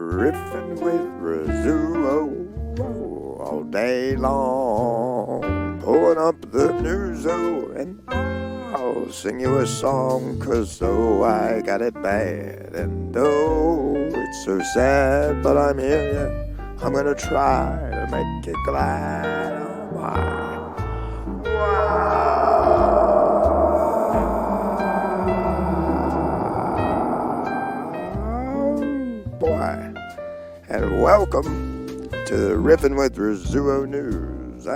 Riffin with Rizzuo all day long, pulling up the Rizzuo, and I'll sing you a song, 'cause oh, I got it bad, and oh, it's so sad, but I'm here, yeah, I'm gonna try to make it glad. Oh my, boy, and welcome to the Riffin with Rizzuo News.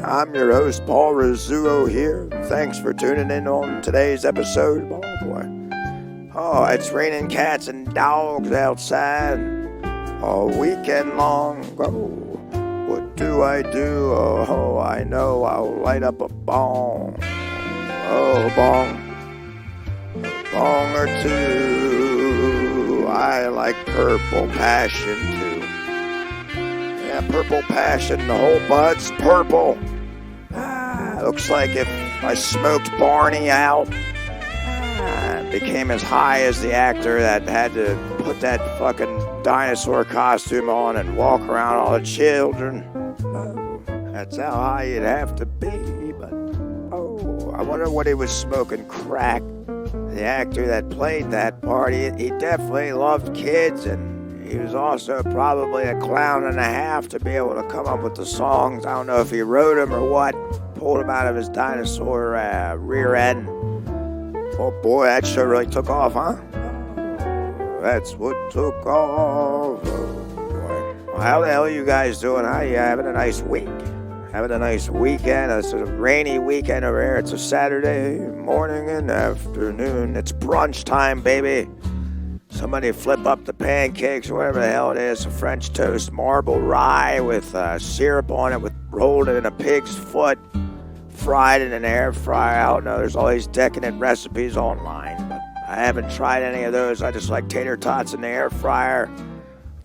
I'm your host, Paulrizzuo here. Thanks for tuning in on today's episode. Oh boy, oh, it's raining cats and dogs outside all weekend long. Oh, what do? Oh, I know I'll light up a bong. Oh, bong or two. I like Purple Passion too. Yeah, Purple Passion, the whole bud's purple. Looks like if I smoked Barney out, became as high as the actor that had to put that fucking dinosaur costume on and walk around all the children. That's how high you'd have to be. But oh, I wonder what he was smoking. Crack. The actor that played that part, he definitely loved kids, and he was also probably a clown and a half to be able to come up with the songs. I don't know if he wrote them or what. Pulled him out of his dinosaur rear end. Oh boy, that show really took off, huh? That's what took off. Oh boy. Well, how the hell are you guys doing? How you having a nice week? Having a nice weekend? It's a rainy weekend over here. It's a Saturday morning and afternoon. It's brunch time, baby. Somebody flip up the pancakes or whatever the hell it is. A French toast, marble rye with syrup on it, with rolled in a pig's foot, fried in an air fryer. I don't know. There's all these decadent recipes online, but I haven't tried any of those. I just like tater tots in the air fryer.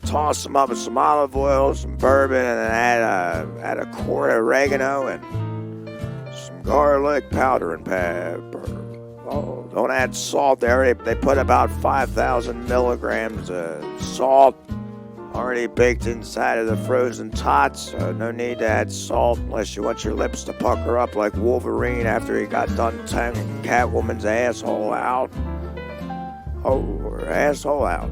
Toss them up with some olive oil, some bourbon, and then add a quart of oregano and some garlic powder and pepper. Oh, don't add salt there. They put about 5,000 milligrams of salt already baked inside of the frozen tots. So no need to add salt unless you want your lips to pucker up like Wolverine after he got done tonguing Catwoman's asshole out. Oh, her asshole out.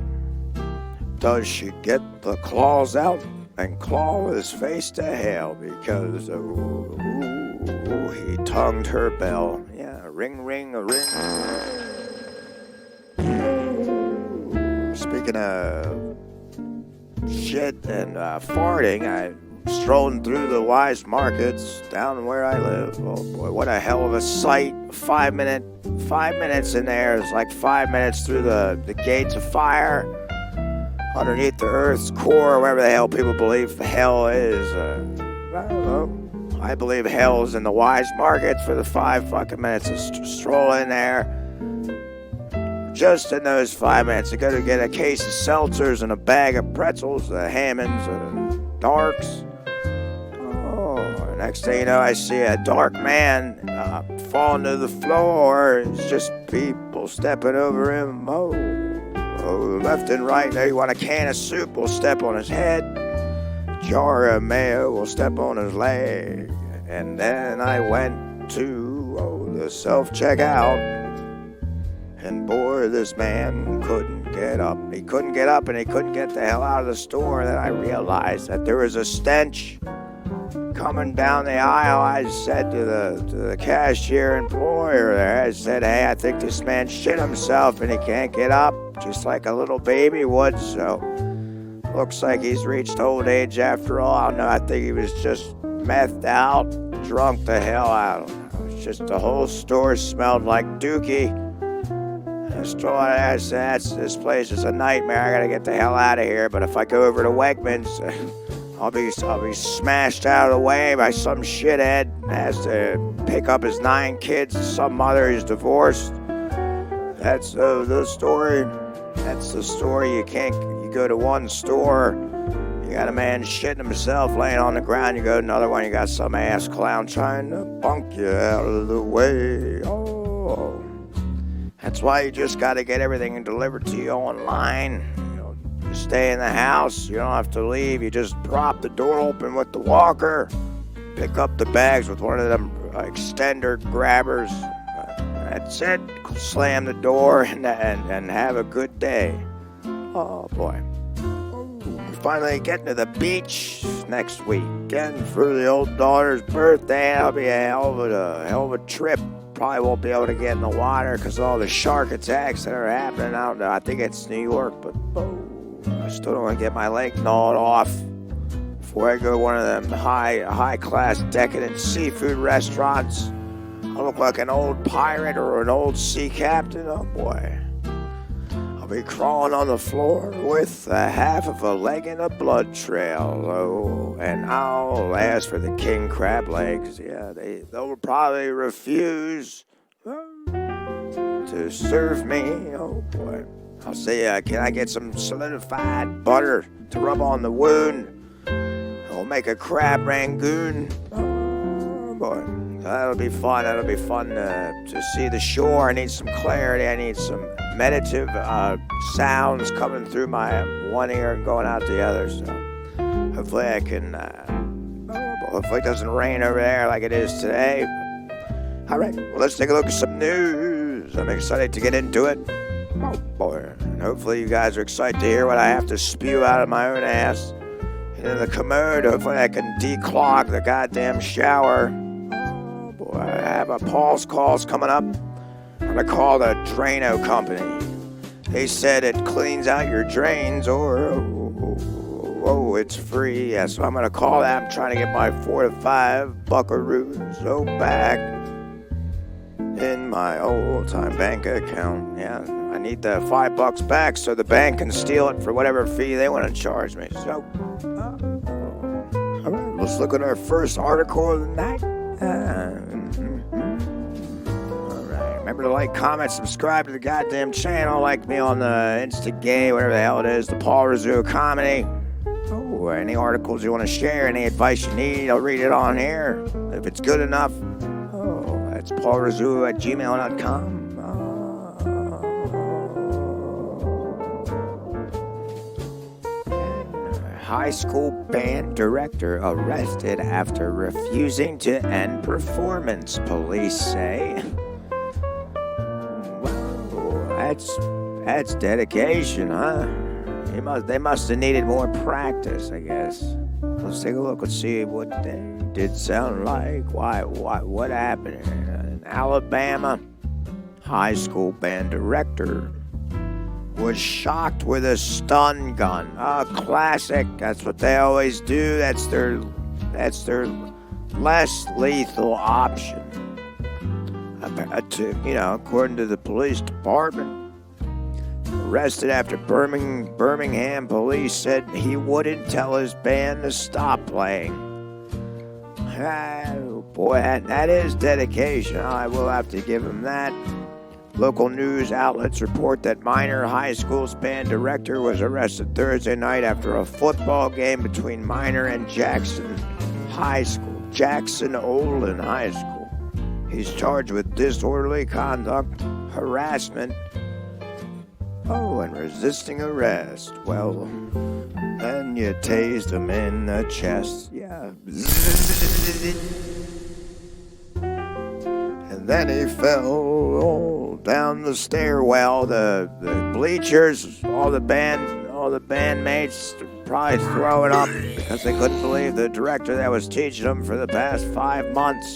Does she get the claws out and claw his face to hell because he tongued her bell. Yeah, ring, ring, a ring. Speaking of shit and farting, I'm strolling through the wise markets down where I live. Oh boy, what a hell of a sight. 5 minutes in there is like 5 minutes through the gates of fire. Underneath the earth's core, wherever the hell people believe hell is. I don't know. I believe hell is in the wise markets for the 5 fucking minutes of stroll in there. Just in those 5 minutes, I go to get a case of seltzers and a bag of pretzels, Hammonds, Darks. Oh, next thing you know, I see a dark man falling to the floor. It's just people stepping over him. Oh, left and right. There you want a can of soup, we'll step on his head. Jar of mayo, we'll step on his leg. And then I went to the self-checkout. And boy, this man couldn't get up. He couldn't get up and he couldn't get the hell out of the store. Then I realized that there was a stench coming down the aisle. I said to the cashier employer there, I said, hey, I think this man shit himself and he can't get up, just like a little baby would. So looks like he's reached old age after all. I don't know. I think he was just methed out, drunk the hell out. I don't know. It's just the whole store smelled like dookie. I strolled out there. I said, this place is a nightmare. I gotta get the hell out of here. But if I go over to Wegmans, I'll be smashed out of the way by some shithead that has to pick up his 9 kids. Some mother who's divorced. That's the story. That's the story. You go to one store, you got a man shitting himself laying on the ground. You go to another one, you got some ass clown trying to bunk you out of the way. Oh, that's why you just got to get everything delivered to you online. stay in the house. You don't have to leave. You just prop the door open with the walker. Pick up the bags with one of them extender grabbers. That's it. Slam the door and have a good day. Oh, boy. We're finally getting to the beach next weekend for the old daughter's birthday. That'll be a hell of a trip. Probably won't be able to get in the water because of all the shark attacks that are happening out there. I think it's New York, but I still don't want to get my leg gnawed off before I go to one of them high-class decadent seafood restaurants. I look like an old pirate or an old sea captain. Oh, boy. I'll be crawling on the floor with a half of a leg in a blood trail. Oh, and I'll ask for the king crab legs. Yeah, they'll probably refuse to serve me. Oh, boy. I'll say, can I get some solidified butter to rub on the wound? I'll make a crab rangoon. Oh, boy. That'll be fun. That'll be fun to see the shore. I need some clarity. I need some meditative sounds coming through my one ear and going out the other. So hopefully I can. Hopefully it doesn't rain over there like it is today. All right. Well, let's take a look at some news. I'm excited to get into it. Oh boy! And hopefully you guys are excited to hear what I have to spew out of my own ass into the commode. Hopefully I can declog the goddamn shower. I have a Paul's calls coming up. I'm going to call the Drano company. They said it cleans out your drains or, it's free. Yeah, so I'm going to call that. I'm trying to get my 4 to 5 buckaroos back in my old-time bank account. Yeah, I need the $5 back so the bank can steal it for whatever fee they want to charge me. So, all right, let's look at our first article of the night. Alright, remember to like, comment, subscribe to the goddamn channel, like me on the Instagay, whatever the hell it is, the Rizzuo comedy. Oh, any articles you want to share, any advice you need, I'll read it on here if it's good enough. Oh, that's paulrizzuo@gmail.com. High school band director arrested after refusing to end performance, police say. Wow, that's dedication, huh? They must have needed more practice, I guess. Let's take a look and see what they did sound like. What happened in Alabama? High school band director was shocked with a stun gun. Classic. That's what they always do. That's their less lethal option. According to the police department, arrested after Birmingham police said he wouldn't tell his band to stop playing. Oh boy, that is dedication. I will have to give him that. Local news outlets report that Minor High School's band director was arrested Thursday night after a football game between Minor and Jackson Olin High School. He's charged with disorderly conduct, harassment, and resisting arrest. Well, then you tased him in the chest. Yeah. And then he fell down the stairwell. The bleachers, all the bandmates probably throwing up because they couldn't believe the director that was teaching them for the past 5 months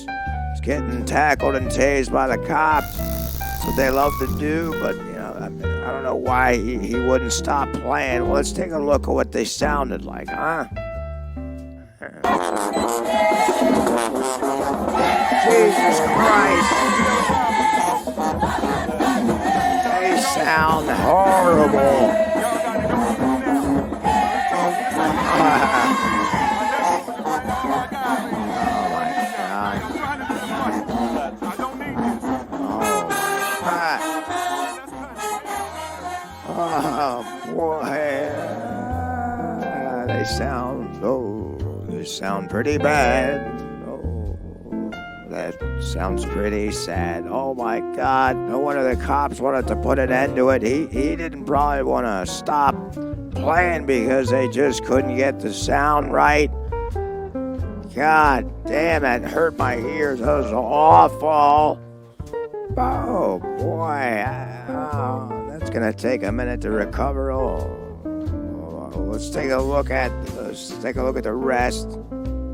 is getting tackled and tased by the cops. That's what they love to do, but I don't know why he wouldn't stop playing. Well, let's take a look at what they sounded like, huh? Jesus Christ. They sound horrible. Oh my God. Oh boy. They sound pretty bad. That sounds pretty sad. Oh my God. No wonder the cops wanted to put an end to it. He didn't probably want to stop playing because they just couldn't get the sound right. God damn, it hurt my ears. That was awful. Oh, boy. That's going to take a minute to recover. Let's take a look at the rest.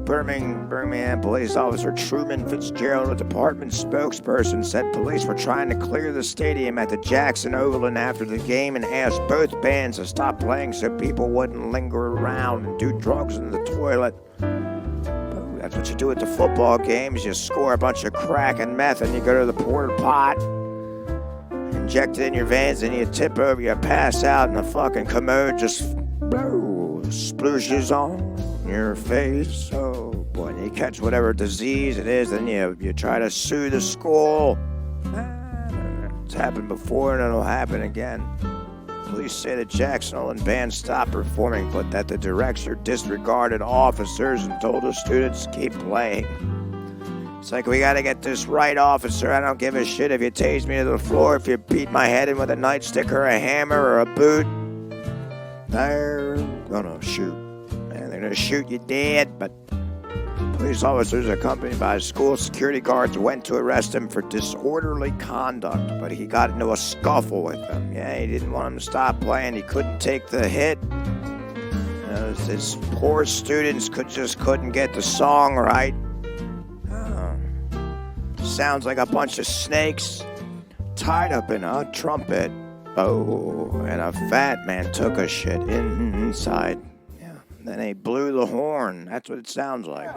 Birmingham police officer Truman Fitzgerald, a department spokesperson, said police were trying to clear the stadium at the Jackson Overland after the game and asked both bands to stop playing so people wouldn't linger around and do drugs in the toilet. That's what you do at the football games. You score a bunch of crack and meth and you go to the porta pot, inject it in your veins, and you tip over, you pass out, and the fucking commode just splooshes on your face. Oh boy, and you catch whatever disease it is, then you try to sue the school. It's happened before and it'll happen again. Police say the Jackson Overland band stopped performing, but that the director disregarded officers and told the students to keep playing. It's like, we gotta get this right, officer. I don't give a shit if you tase me to the floor, if you beat my head in with a nightstick or a hammer or a boot. They're gonna shoot. And they're gonna shoot you dead, but police officers accompanied by school security guards went to arrest him for disorderly conduct, but he got into a scuffle with them. Yeah, he didn't want him to stop playing. He couldn't take the hit. His poor students couldn't get the song right. Sounds like a bunch of snakes tied up in a trumpet. Oh, and a fat man took a shit inside. Yeah, then they blew the horn. That's what it sounds like.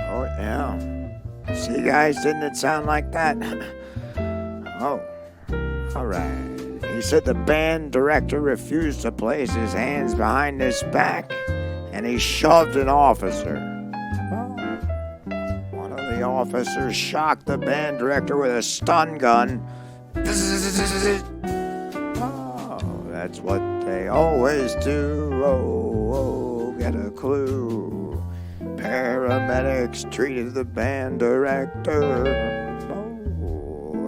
Oh, yeah. See, guys, didn't it sound like that? Oh, all right. He said the band director refused to place his hands behind his back, and he shoved an officer. One of the officers shocked the band director with a stun gun. Oh, that's what they always do. Oh, get a clue. Paramedics treated the band director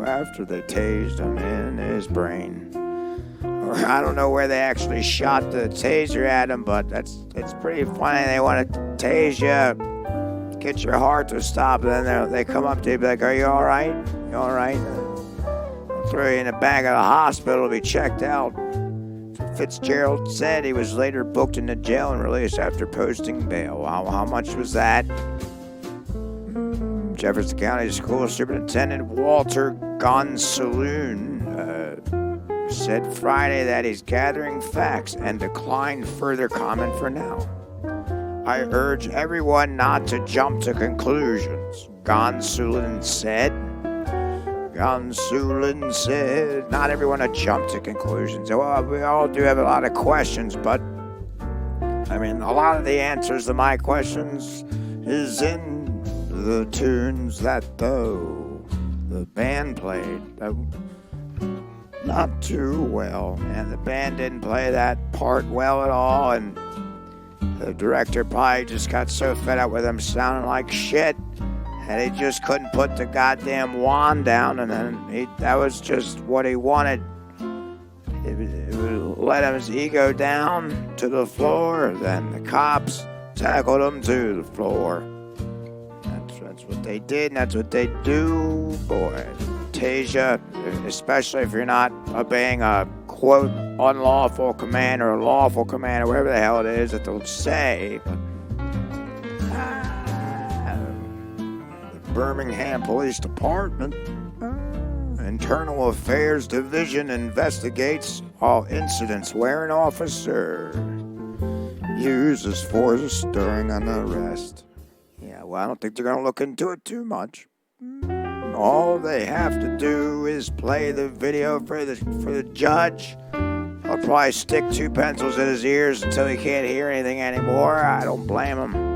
after they tased him in his brain. Or I don't know where they actually shot the taser at him, but it's pretty funny. They want to tase you, get your heart to stop, and then they come up to you and be like, "Are you all right? You all right?" They'll throw you in the back of the hospital to be checked out. Fitzgerald said he was later booked into jail and released after posting bail. How much was that? Jefferson County School Superintendent Walter Gonsalune said Friday that he's gathering facts and declined further comment for now. I urge everyone not to jump to conclusions, Gonsalune said. Gonsalune said, not everyone to jump to conclusions. Well, we all do have a lot of questions, but I mean, a lot of the answers to my questions is in the tunes that the band played. Not too well, and the band didn't play that part well at all, and the director probably just got so fed up with them sounding like shit. And he just couldn't put the goddamn wand down, and then that was just what he wanted. It would let his ego down to the floor, then the cops tackled him to the floor. That's what they did, and that's what they do. Boy, Tasia, especially if you're not obeying a, quote, unlawful command or a lawful command or whatever the hell it is that they'll say. Birmingham Police Department Internal Affairs Division investigates all incidents where an officer uses force during an arrest. Yeah, well, I don't think they're going to look into it too much. All they have to do is play the video for the judge. I'll probably stick 2 pencils in his ears until he can't hear anything anymore. I don't blame him.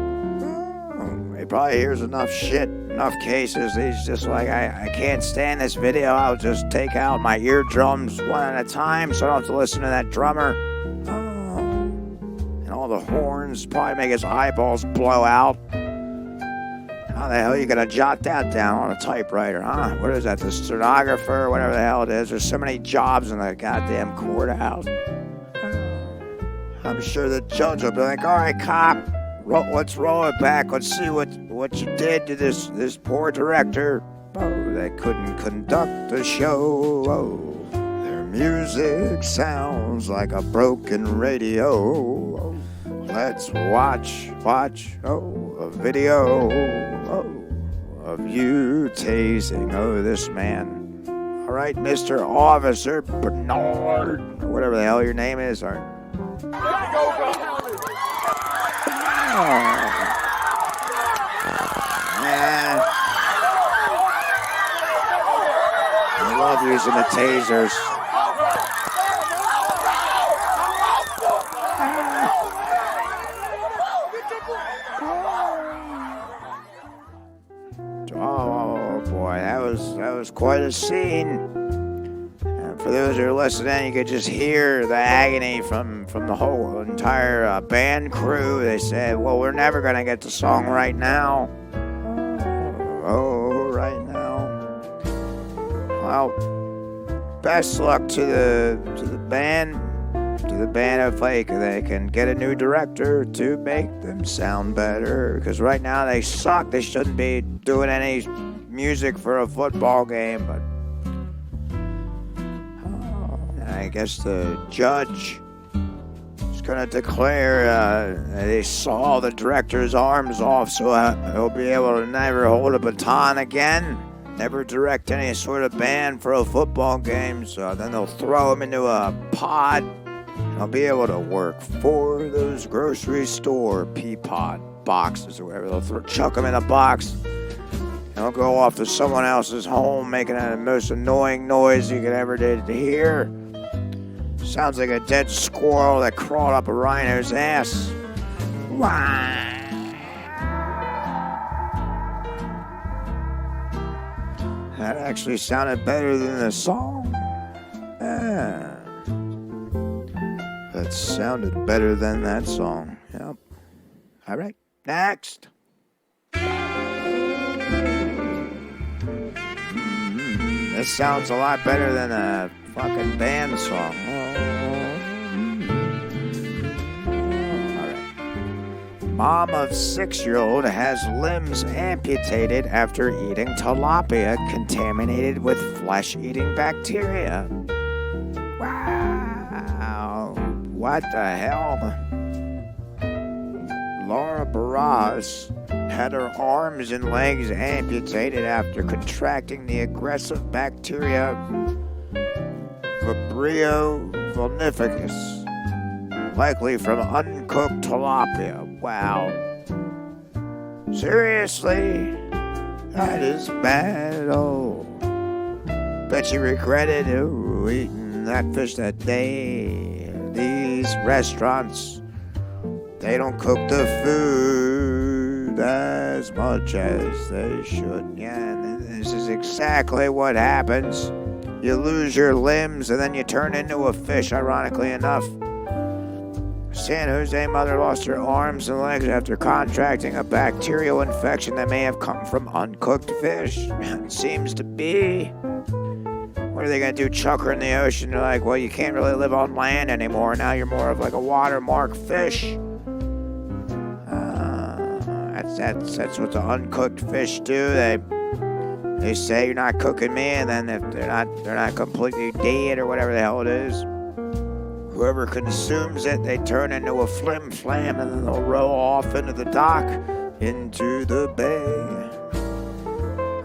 probably hears enough shit, enough cases. He's just like, I can't stand this video. I'll just take out my eardrums one at a time so I don't have to listen to that drummer. And all the horns probably make his eyeballs blow out. How the hell are you going to jot that down on a typewriter, huh? What is that, the stenographer, whatever the hell it is? There's so many jobs in the goddamn courthouse. I'm sure the judge will be like, all right, cop, let's roll it back. Let's see what you did to this poor director. Oh, they couldn't conduct the show. Oh, their music sounds like a broken radio. Oh, let's watch, a video, of you tasing, this man. All right, Mr. Officer Bernard, or whatever the hell your name is, or... Man. I love using the tasers. Oh boy, that was quite a scene. For those who are listening, you could just hear the agony from the whole entire band crew. They said, well, we're never going to get the song right now. Oh, right now. Well, best luck to the band. To the band if they can get a new director to make them sound better. Because right now they suck. They shouldn't be doing any music for a football game, but I guess the judge is going to declare they saw the director's arms off, so he'll be able to never hold a baton again, never direct any sort of band for a football game. So then they'll throw him into a pod. He'll be able to work for those grocery store pea-pod boxes or whatever. They'll chuck him in a box. He'll go off to someone else's home making the most annoying noise you could ever hear. Sounds like a dead squirrel that crawled up a rhino's ass. That actually sounded better than the song. That sounded better than that song. Yep. All right, next. This sounds a lot better than a fucking band song. Alright. Mom of 6-year-old has limbs amputated after eating tilapia contaminated with flesh-eating bacteria. Wow. What the hell? Laura Barras had her arms and legs amputated after contracting the aggressive bacteria Vibrio vulnificus, likely from uncooked tilapia. Wow. Seriously? That is bad. Oh. Bet you regretted eating that fish that day. These restaurants, they don't cook the food as much as they should. Yeah, this is exactly what happens. You lose your limbs and then you turn into a fish, ironically enough. San Jose mother lost her arms and legs after contracting a bacterial infection that may have come from uncooked fish. It seems to be. What are they going to do, chuck her in the ocean? They're like, well, you can't really live on land anymore. Now you're more of like a watermark fish. That's what the uncooked fish do. They say you're not cooking me, and then if they're not completely dead or whatever the hell it is, whoever consumes it, they turn into a flim flam, and then they'll roll off into the dock, into the bay.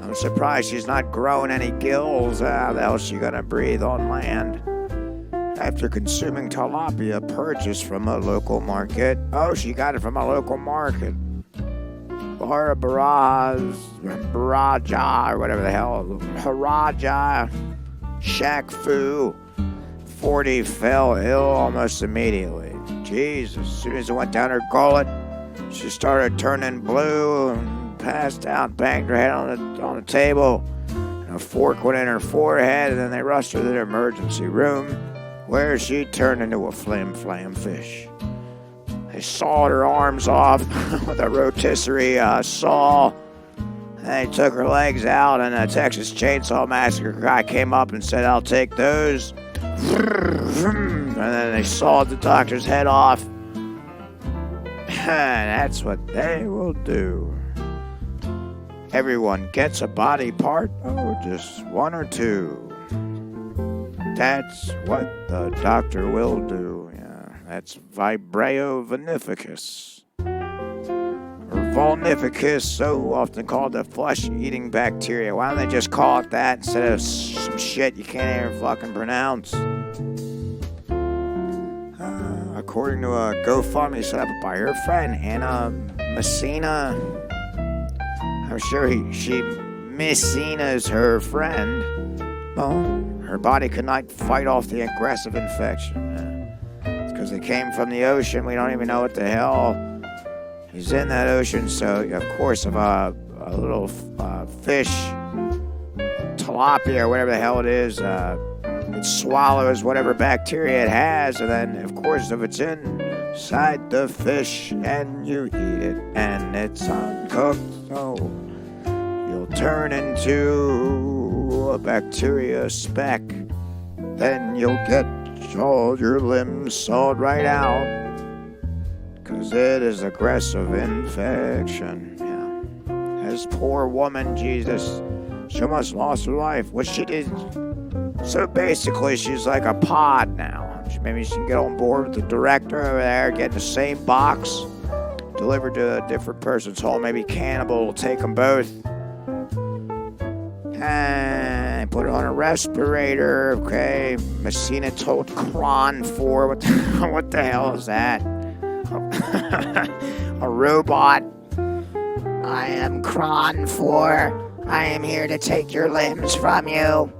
I'm surprised she's not growing any gills. How the hell is she gonna breathe on land? After consuming tilapia purchased from a local market. Oh, she got it from a local market. Laura Baraja, or whatever the hell, Haraja Shaq Fu, 40, fell ill almost immediately. Jesus, as soon as it went down her gullet, she started turning blue and passed out, banged her head on the table, and a fork went in her forehead, and then they rushed her to the emergency room, where she turned into a flim-flam fish. They sawed her arms off with a rotisserie saw. And they took her legs out, and a Texas Chainsaw Massacre guy came up and said, "I'll take those." And then they sawed the doctor's head off. And that's what they will do. Everyone gets a body part, just one or two. That's what the doctor will do. Yeah, that's Vibrio vinificus. Or vulnificus, so often called the flesh-eating bacteria. Why don't they just call it that instead of some shit you can't even fucking pronounce? According to a GoFundMe set up by her friend, Anna Messina. I'm sure she Messina's her friend. Well, her body could not fight off the aggressive infection. It's because they came from the ocean. We don't even know what the hell is in that ocean. So, of course, if a little fish, tilapia or whatever the hell it is, it swallows whatever bacteria it has, and then, of course, if it's inside the fish and you eat it and it's uncooked, so you'll turn into a bacteria speck. Then you'll get all your limbs sawed right out, because it is aggressive infection. Yeah. This poor woman, Jesus, she almost lost her life. What she did... So basically, she's like a pod now. Maybe she can get on board with the director over there, get in the same box, delivered to a different person's home. Maybe Cannibal will take them both. And put her on a respirator. Okay, Messina told Kron 4. What the hell is that? A robot. I am Kron 4. I am here to take your limbs from you.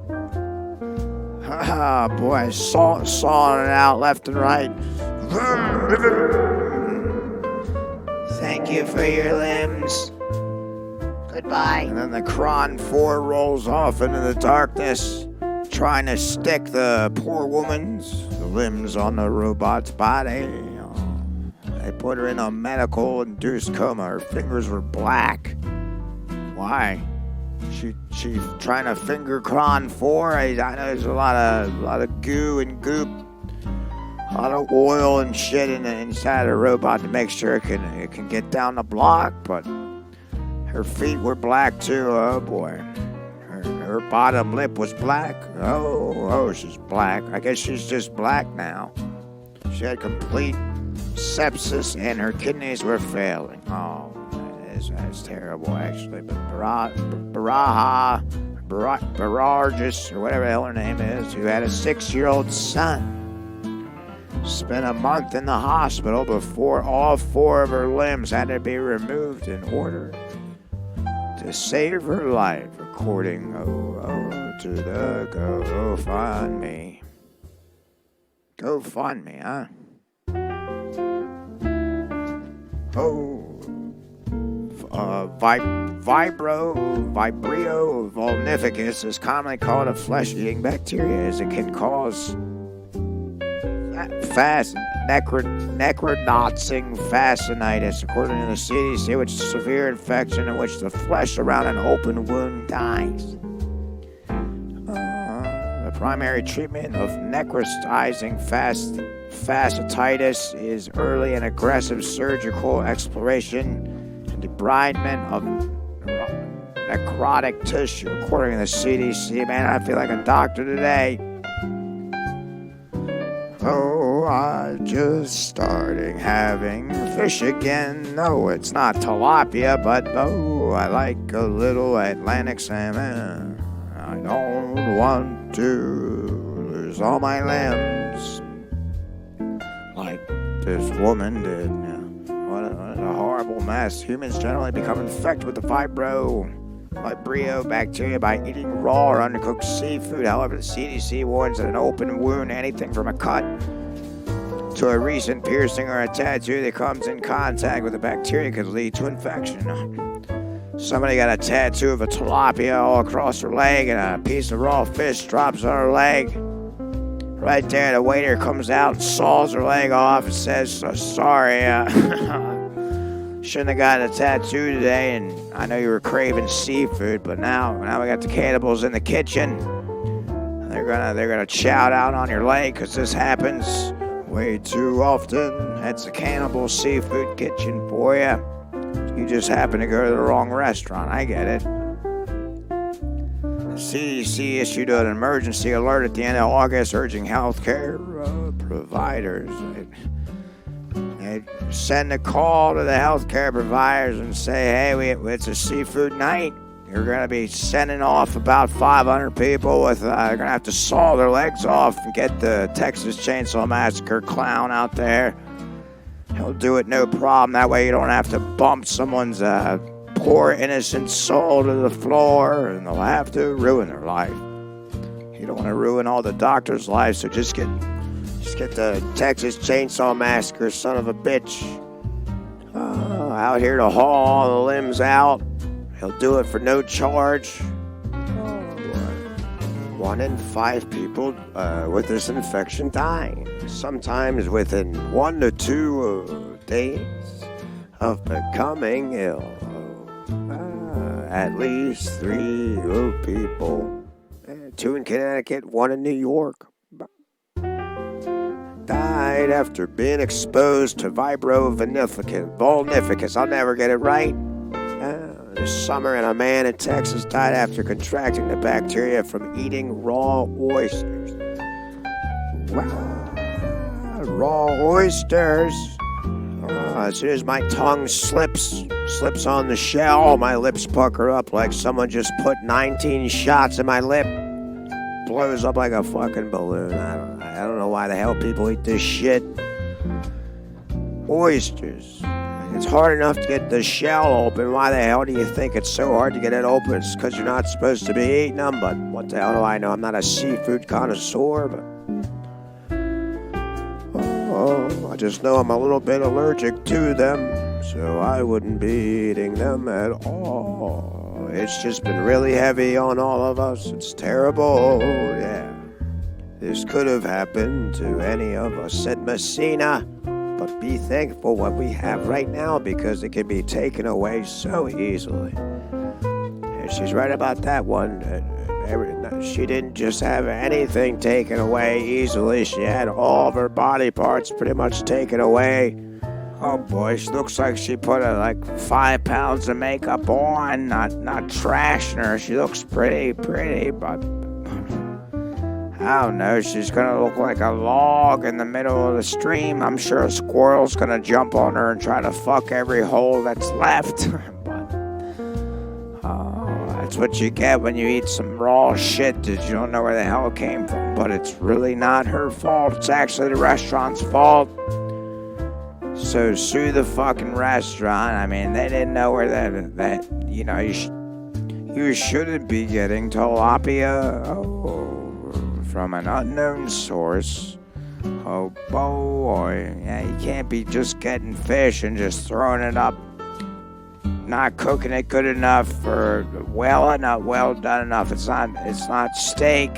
Oh boy, sawing it out left and right. Thank you for your limbs. Goodbye. And then the Kron 4 rolls off into the darkness, trying to stick the poor woman's limbs on the robot's body. They put her in a medical-induced coma. Her fingers were black. Why? She's trying to finger Kron 4. I know there's a lot of goo and goop, a lot of oil and shit inside the robot to make sure it can get down the block. But her feet were black too. Oh boy, her bottom lip was black. Oh, she's black. I guess she's just black now. She had complete sepsis and her kidneys were failing. Oh. That's terrible, actually. But Barargis, or whatever the hell her name is, who had a 6-year-old son, spent a month in the hospital before all 4 of her limbs had to be removed in order to save her life, according to the GoFundMe. GoFundMe, huh? Vibrio vulnificus is commonly called a flesh-eating bacteria, as it can cause necronoxing fasciitis, according to the CDC, which is a severe infection in which the flesh around an open wound dies. The primary treatment of necrotizing fasciitis is early and aggressive surgical exploration and debridement of necrotic tissue, according to the CDC. Man, I feel like a doctor today. I just starting having fish again. No, it's not tilapia, but I like a little Atlantic salmon. I don't want to lose all my limbs like this woman did. What a horrible mess. Humans generally become infected with the Vibrio bacteria by eating raw or undercooked seafood. However, the CDC warns that an open wound, anything from a cut to a recent piercing or a tattoo that comes in contact with the bacteria, could lead to infection. Somebody got a tattoo of a tilapia all across her leg, and a piece of raw fish drops on her leg. Right there, the waiter comes out and saws her leg off and says, sorry, shouldn't have gotten a tattoo today, and I know you were craving seafood, but now we got the cannibals in the kitchen. They're gonna chow down on your leg, because this happens way too often. That's the cannibal seafood kitchen for you. You just happen to go to the wrong restaurant. I get it. The CDC issued an emergency alert at the end of August urging healthcare providers. They send a call to the healthcare providers and say, hey, it's a seafood night. You're going to be sending off about 500 people with, they're going to have to saw their legs off and get the Texas Chainsaw Massacre clown out there. He'll do it no problem. That way you don't have to bump someone's poor innocent soul to the floor, and they'll have to ruin their life. You don't want to ruin all the doctors' lives, so just get the Texas Chainsaw Massacre son of a bitch out here to haul all the limbs out. He'll do it for no charge. 1 in 5 people with this infection dying, sometimes within 1 to 2 days of becoming ill. At least 3 people, 2 in Connecticut, 1 in New York, died after being exposed to vulnificus. I'll never get it right. This summer, and a man in Texas died after contracting the bacteria from eating raw oysters. Wow. Raw oysters. As soon as my tongue slips on the shell, my lips pucker up like someone just put 19 shots in my lip. Blows up like a fucking balloon. I don't know why the hell people eat this shit. Oysters. It's hard enough to get the shell open. Why the hell do you think it's so hard to get it open? It's because you're not supposed to be eating them, but what the hell do I know? I'm not a seafood connoisseur, but I just know I'm a little bit allergic to them, so I wouldn't be eating them at all. It's just been really heavy on all of us. It's terrible, yeah. This could have happened to any of us at Messina. But be thankful what we have right now, because it can be taken away so easily. And she's right about that one. She didn't just have anything taken away easily. She had all of her body parts pretty much taken away. Oh boy, she looks like she put like 5 pounds of makeup on, not trashing her. She looks pretty, but I don't know, she's gonna look like a log in the middle of the stream. I'm sure a squirrel's gonna jump on her and try to fuck every hole that's left. But that's what you get when you eat some raw shit that you don't know where the hell it came from. But it's really not her fault. It's actually the restaurant's fault. So sue the fucking restaurant. I mean, they didn't know where that you know, you shouldn't be getting tilapia. From an unknown source. Oh boy, yeah, you can't be just getting fish and just throwing it up, not cooking it good enough or well done enough. It's not steak,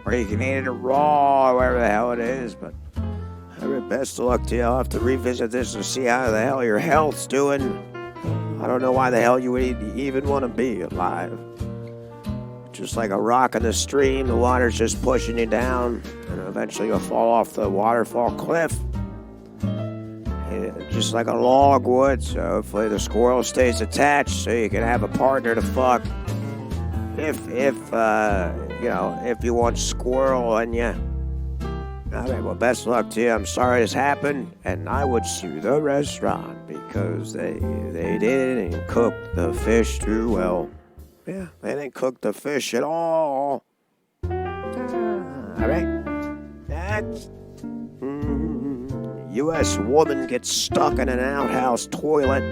or you can eat it raw or whatever the hell it is. But best of luck to you. I'll have to revisit this and see how the hell your health's doing. I don't know why the hell you would even want to be alive. Just like a rock in the stream, the water's just pushing you down, and eventually you'll fall off the waterfall cliff. Just like a log would, so hopefully the squirrel stays attached so you can have a partner to fuck. If you want squirrel in you. Alright, well, best of luck to you. I'm sorry this happened, and I would sue the restaurant because they didn't cook the fish too well. Yeah, they didn't cook the fish at all. Alright. Next. U.S. woman gets stuck in an outhouse toilet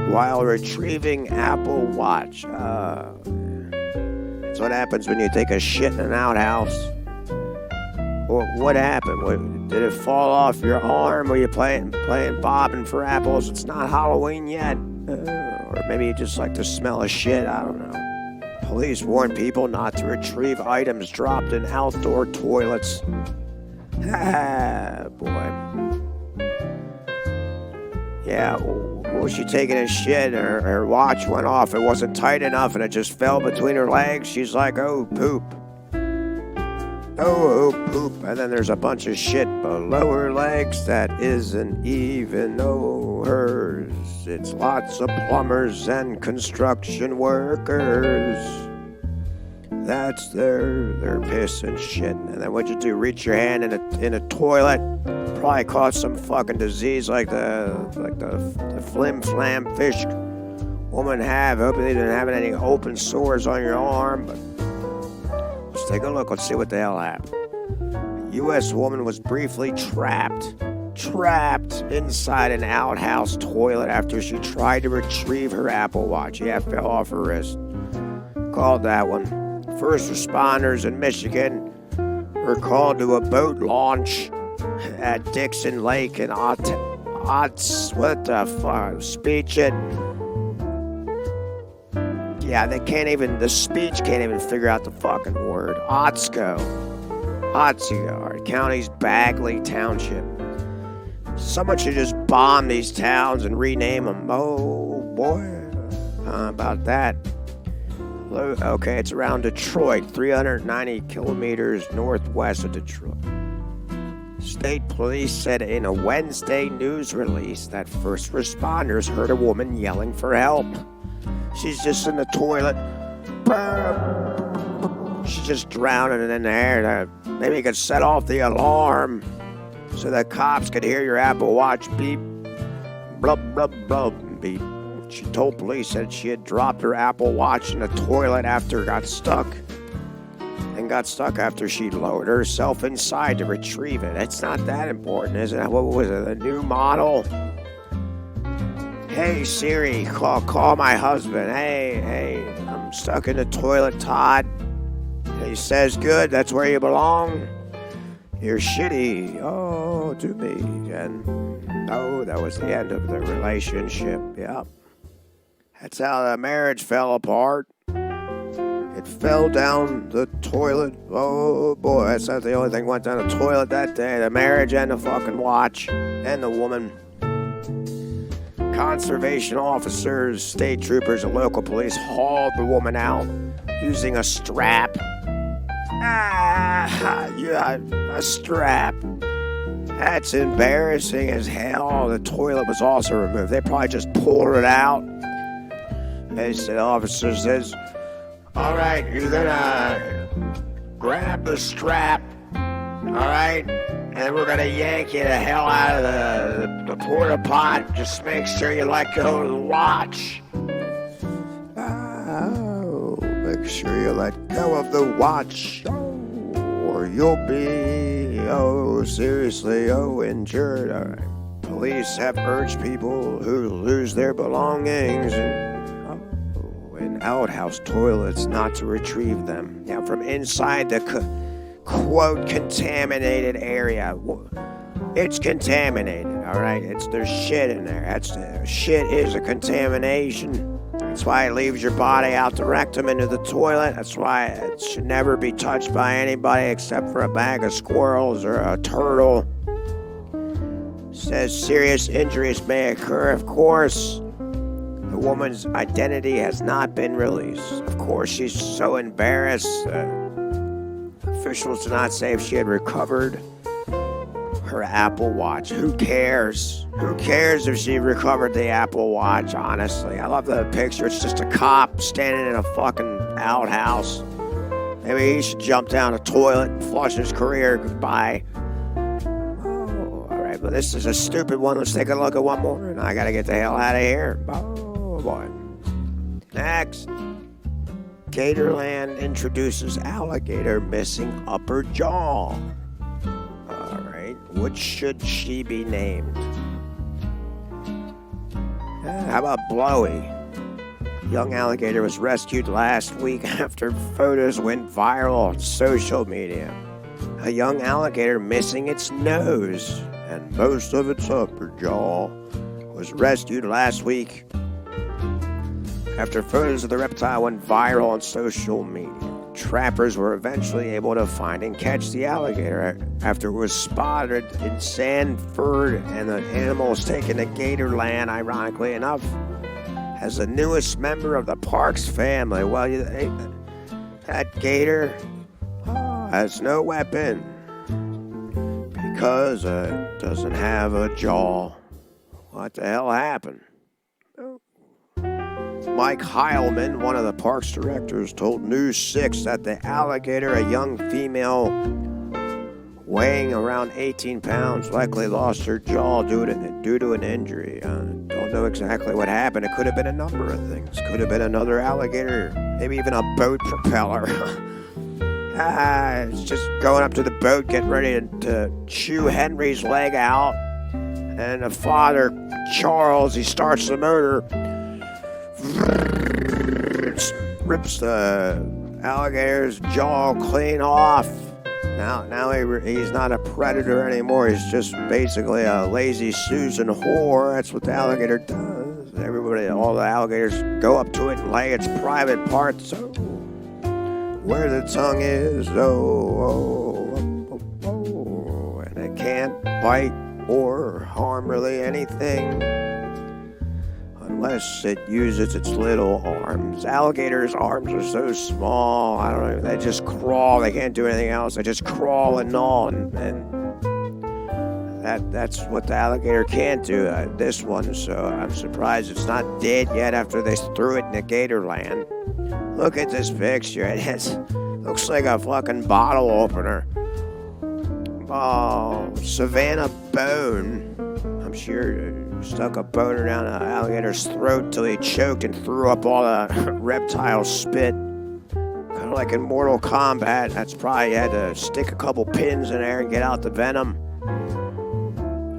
while retrieving Apple Watch. That's what happens when you take a shit in an outhouse. What happened? Did it fall off your arm? Were you playing bobbing for apples? It's not Halloween yet. Or maybe you just like the smell of shit, I don't know. Police warn people not to retrieve items dropped in outdoor toilets. Ah, boy. Yeah, was she taking a shit? Her watch went off. It wasn't tight enough and it just fell between her legs. She's like, oh, poop. Oh, poop. And then there's a bunch of shit below her legs that isn't even hers. It's lots of plumbers and construction workers. That's their piss and shit. And then what'd you do? Reach your hand in a toilet? Probably caught some fucking disease like the flim flam fish woman have. Hope they didn't have any open sores on your arm. But let's take a look. Let's see what the hell happened. A U.S. woman was briefly trapped inside an outhouse toilet after she tried to retrieve her Apple Watch. Yeah, it fell off her wrist. Called that one. First responders in Michigan were called to a boat launch at Dixon Lake and speech it. Yeah, the speech can't even figure out the fucking word. Otsego, county's Bagley Township. Someone should just bomb these towns and rename them. Oh, boy. How about that? Okay, it's around Detroit, 390 kilometers northwest of Detroit. State police said in a Wednesday news release that first responders heard a woman yelling for help. She's just in the toilet. She's just drowning in there. Maybe you could set off the alarm so the cops could hear your Apple Watch beep. Blub, blub, blub, beep. She told police that she had dropped her Apple Watch in the toilet after it got stuck. And got stuck after she lowered herself inside to retrieve it. It's not that important, is it? What was it, a new model? Hey, Siri, call my husband. Hey, I'm stuck in the toilet, Todd. He says, good, that's where you belong. You're shitty, to me. And, that was the end of the relationship, yeah. That's how the marriage fell apart. It fell down the toilet. Oh, boy, that's not the only thing went down the toilet that day. The marriage and the fucking watch and the woman. Conservation officers, state troopers, and local police hauled the woman out using a strap. A strap. That's embarrassing as hell. The toilet was also removed. They probably just pulled it out. The officer says, all right, you're gonna grab the strap, all right? And we're gonna yank you the hell out of the porta pot. Just make sure you let go of the watch. Oh, make sure you let go of the watch. Or you'll be, seriously, injured. All right. Police have urged people who lose their belongings in outhouse toilets not to retrieve them. Yeah, from inside the quote contaminated area. It's contaminated, all right? There's shit in there. Shit is a contamination. That's why it leaves your body out the rectum into the toilet. That's why it should never be touched by anybody except for a bag of squirrels or a turtle. Says serious injuries may occur, of course. The woman's identity has not been released. Of course, she's so embarrassed. Officials did not say if she had recovered her Apple Watch. Who cares? Who cares if she recovered the Apple Watch, honestly? I love the picture. It's just a cop standing in a fucking outhouse. Maybe he should jump down a toilet and flush his career goodbye. Oh, all right, but this is a stupid one. Let's take a look at one more, and I gotta get the hell out of here. Oh, boy. Next. Gatorland introduces alligator missing upper jaw. All right, what should she be named? How about Blowy? Young alligator was rescued last week after photos went viral on social media. A young alligator missing its nose and most of its upper jaw was rescued last week After photos of the reptile went viral on social media, trappers were eventually able to find and catch the alligator after it was spotted in Sanford, and the animal was taken to Gatorland, ironically enough, as the newest member of the park's family. Well, that gator has no weapon because it doesn't have a jaw. What the hell happened? Mike Heilman, one of the park's directors, told News 6 that the alligator, a young female weighing around 18 pounds, likely lost her jaw due to an injury. Don't know exactly what happened. It could have been a number of things. Could have been another alligator, maybe even a boat propeller. It's just going up to the boat, getting ready to chew Henry's leg out. And the father, Charles, he starts the motor, rips the alligator's jaw clean off. Now he's not a predator anymore. He's just basically a lazy Susan whore. That's what the alligator does. All the alligators go up to it and lay its private parts. Where the tongue is, and it can't bite or harm really anything unless it uses its little arms. Alligators' arms are so small, I don't know, they just crawl. They can't do anything else. They just crawl and gnaw, and that's what the alligator can't do, this one. So I'm surprised it's not dead yet after they threw it in the Gatorland. Look at this picture. It looks like a fucking bottle opener. Oh, Savannah Bone. I'm sure stuck a boner down an alligator's throat till he choked and threw up all the reptile spit. Kind of like in Mortal Kombat. That's probably had to stick a couple pins in there and get out the venom.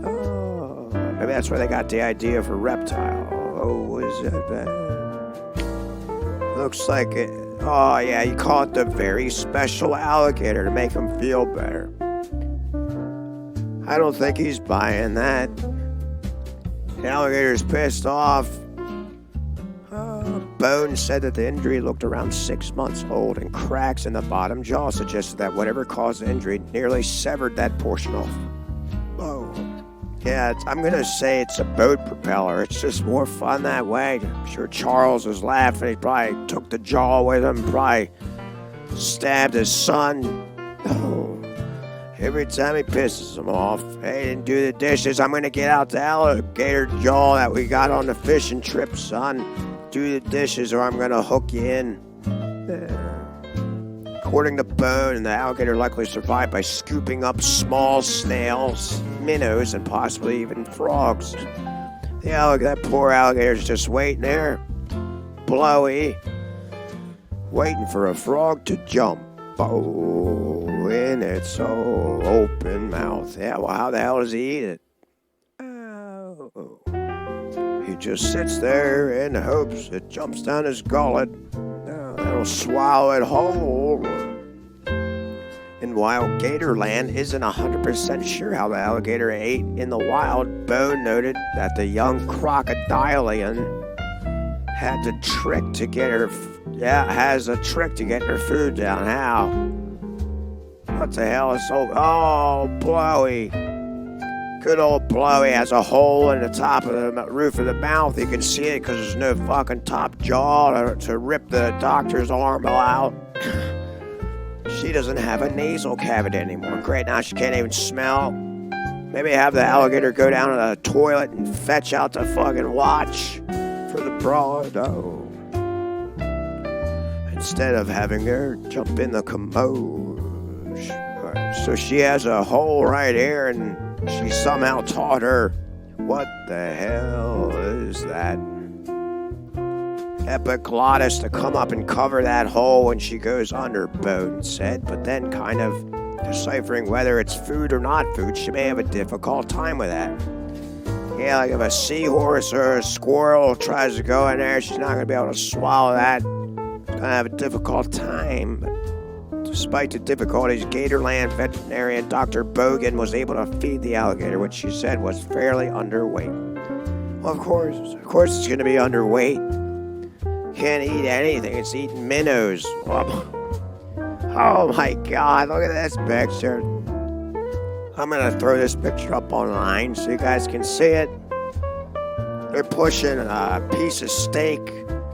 Oh, maybe that's where they got the idea for reptile. Oh, is that bad? Looks like it. Oh, yeah, you call it the very special alligator to make him feel better. I don't think he's buying that. The alligator's pissed off. Bone said that the injury looked around 6 months old, and cracks in the bottom jaw suggested that whatever caused the injury nearly severed that portion off. Oh. Yeah, I'm going to say it's a boat propeller. It's just more fun that way. I'm sure Charles was laughing. He probably took the jaw with him, probably stabbed his son. Oh. Every time he pisses him off. Hey, didn't do the dishes. I'm going to get out the alligator jaw that we got on the fishing trip, son. Do the dishes or I'm going to hook you in. According to Bone, the alligator likely survived by scooping up small snails, minnows, and possibly even frogs. That poor alligator's just waiting there, blowy, waiting for a frog to jump. Oh, in its open mouth. Yeah, well, how the hell does he eat it? Oh. He just sits there and hopes it jumps down his gullet. That'll swallow it whole. And while Gatorland isn't 100% sure how the alligator ate in the wild, Bone noted that the young crocodilian has a trick to get her food down. How? What the hell is so... Oh, Blowy. Good old Blowy has a hole in the top of the roof of the mouth. You can see it because there's no fucking top jaw to rip the doctor's arm out. She doesn't have a nasal cavity anymore. Great, now she can't even smell. Maybe have the alligator go down to the toilet and fetch out the fucking watch for the broad. Oh. Instead of having her jump in the commode. So she has a hole right here, and she somehow taught her. What the hell is that? Epiglottis to come up and cover that hole when she goes under, Bone said, but then kind of deciphering whether it's food or not food, she may have a difficult time with that. Yeah, like if a seahorse or a squirrel tries to go in there, she's not going to be able to swallow that. Going to have a difficult time. Despite the difficulties, Gatorland veterinarian Dr. Bogan was able to feed the alligator, which she said was fairly underweight. Well, of course it's going to be underweight. can't eat anything. It's eating minnows. Oh my God, look at this picture. I'm going to throw this picture up online so you guys can see it. They're pushing a piece of steak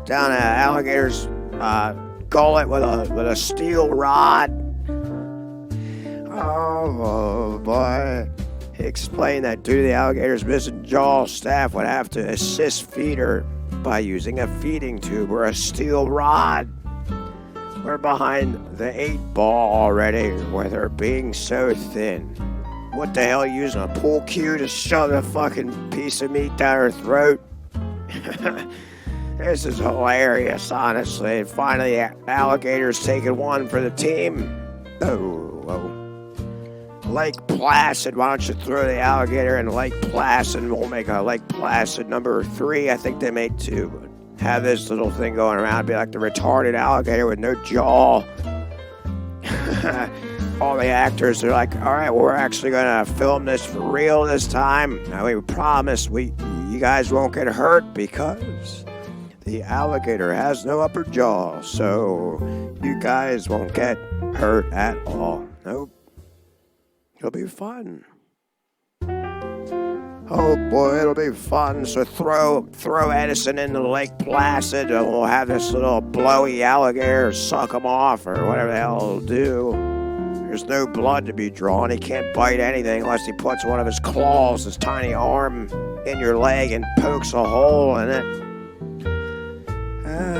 down an alligator's gullet with a steel rod. Oh boy. He explained that due to the alligator's missing jaw, staff would have to assist feeder by using a feeding tube or a steel rod. We're behind the 8 ball already with her being so thin. What the hell, using a pool cue to shove a fucking piece of meat down her throat? This is hilarious, honestly. And finally, alligator's taking one for the team. Oh. Lake Placid. Why don't you throw the alligator in Lake Placid? We'll make a Lake Placid number 3. I think they made 2. Have this little thing going around. Be like the retarded alligator with no jaw. All the actors are like, all right, well, we're actually going to film this for real this time. Now, we promise you guys won't get hurt because the alligator has no upper jaw. So you guys won't get hurt at all. Nope. It'll be fun. Oh boy, it'll be fun. So throw Edison into Lake Placid and we'll have this little blowy alligator suck him off or whatever the hell it'll do. There's no blood to be drawn. He can't bite anything unless he puts one of his claws, his tiny arm, in your leg and pokes a hole in it.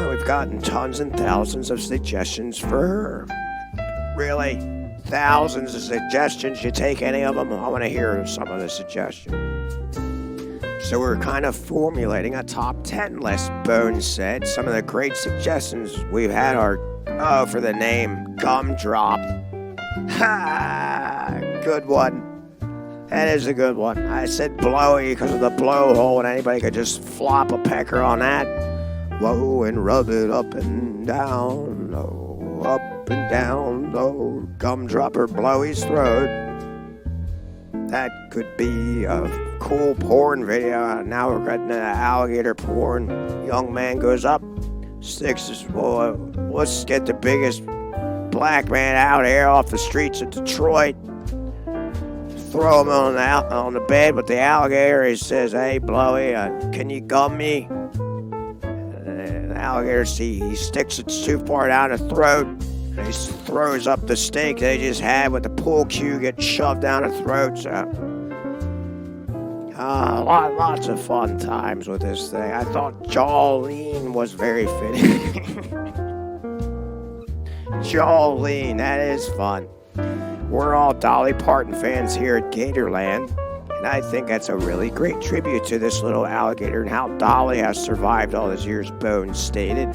We've gotten tons and thousands of suggestions for her. Really? Thousands of suggestions. You take any of them? I want to hear some of the suggestions. So we're kind of formulating a top 10 list, Bones said. Some of the great suggestions we've had are, for the name, Gumdrop. Ha! Good one. That is a good one. I said blowy because of the blowhole, and anybody could just flop a pecker on that. Whoa, and rub it up and down. Oh, up and down. Oh, gumdropper blow his throat. That could be a cool porn video. Now we're getting into alligator porn. Young man goes up, sticks his, well, let's get the biggest black man out here off the streets of Detroit. Throw him on the bed with the alligator. He says, hey, Blowy, can you gum me? And the alligator, he sticks it too far down the throat. And he throws up the steak they just had with the pool cue get shoved down the throat. So, lots of fun times with this thing. I thought JAWLENE was very fitting. JAWLENE, that is fun. We're all Dolly Parton fans here at Gatorland, and I think that's a really great tribute to this little alligator and how Dolly has survived all these years, Bones stated.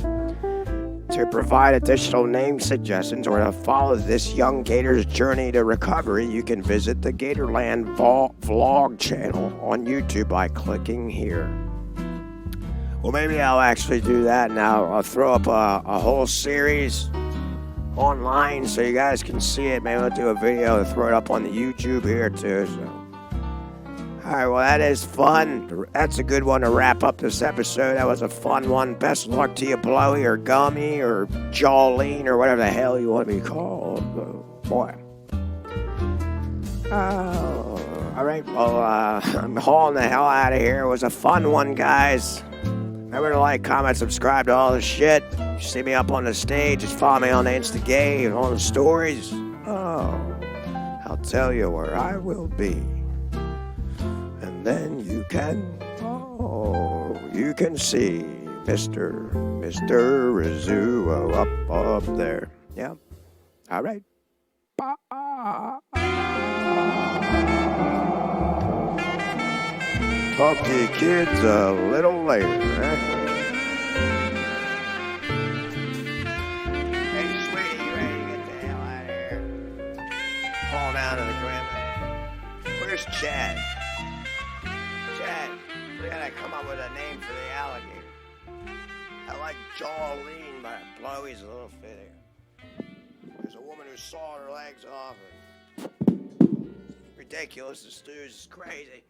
To provide additional name suggestions or to follow this young gator's journey to recovery, you can visit the Gatorland vlog channel on YouTube by clicking here. Well, maybe I'll actually do that now. I'll throw up a whole series online so you guys can see it. Maybe I'll do a video to throw it up on the YouTube here too. So, all right, well, that is fun. That's a good one to wrap up this episode. That was a fun one. Best of luck to you, Blowy or Gummy or JAWLENE or whatever the hell you want to be called. Boy. All right, well, I'm hauling the hell out of here. It was a fun one, guys. Remember to like, comment, subscribe to all the shit. You see me up on the stage, just follow me on the Instagame and all the stories. Oh, I'll tell you where I will be. And then you can see Mr. Rizzuo up there. Yeah. All right. Bye. Talk to you kids a little later, right? Hey, sweetie, you ready to get the hell out of here? Fall down to the grandma. Where's Chad? Chad, we gotta come up with a name for the alligator. I like JAWLENE, but Blowy's a little fitting. There's a woman who sawed her legs off. Ridiculous, this dude's crazy.